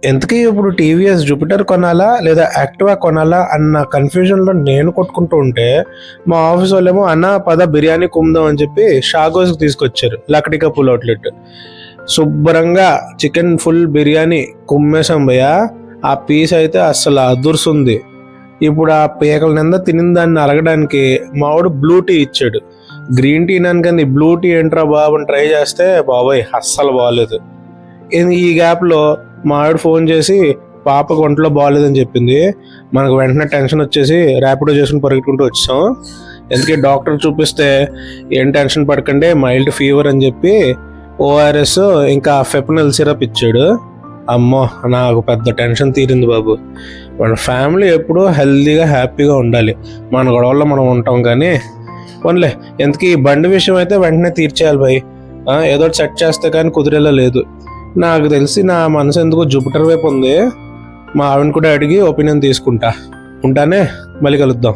ఎంతకీ ఇప్పుడు TVS Jupiter కొనాలా లేదా యాక్టివా కొనాలా అన్న కన్ఫ్యూజన్లో నేను కొట్టుకుంటూ ఉంటే మా ఆఫీస్ వాళ్ళేమో అన్న పద బిర్యానీ కుమ్దాం అని చెప్పి షాగోస్కి తీసుకొచ్చారు లక్డికా పుల్ అవుట్లెట్. శుభ్రంగా చికెన్ ఫుల్ బిర్యానీ కుమ్మేసాం భయ్యా. ఆ పీస్ అయితే అస్సలు అదుర్సుంది. ఇప్పుడు ఆ పీకల నిందా తినిన దాన్ని అరగడానికి మావాడు బ్లూ టీ ఇచ్చాడు. గ్రీన్ టీ నాకని బ్లూ టీ ఏంట్రా బాబు అని ట్రై చేస్తే బాబాయ్ అస్సలు బాగోలేదు. ఈ గ్యాప్లో మా ఆవిడ ఫోన్ చేసి పాపకు ఒంట్లో బాగోలేదని చెప్పింది. మనకు వెంటనే టెన్షన్ వచ్చేసి ర్యాపిడో చేసుకుని పరిగెట్టుకుంటూ వచ్చాం. ఎందుకే డాక్టర్ చూపిస్తే ఏం టెన్షన్ పడకండి మైల్డ్ ఫీవర్ అని చెప్పి ఓఆర్ఎస్ ఇంకా ఫెపనల్ సిరప్ ఇచ్చాడు. అమ్మో నాకు పెద్ద టెన్షన్ తీరింది బాబు. మన ఫ్యామిలీ ఎప్పుడూ హెల్తీగా హ్యాపీగా ఉండాలి. మన గొడవల్లో మనం ఉంటాం కానీ పోన్లే. ఎందుకు ఈ బండి విషయం అయితే వెంటనే తీర్చేయాలి భయ్. ఏదో సెట్ చేస్తే కానీ కుదిరేలా లేదు. నాకు తెలిసి నా మనసు ఎందుకో జూపిటర్ వైపు ఉంది. మా ఆవిడని కూడా అడిగి ఒపీనియన్ తీసుకుంటా. ఉంటానే, మళ్ళీ కలుద్దాం.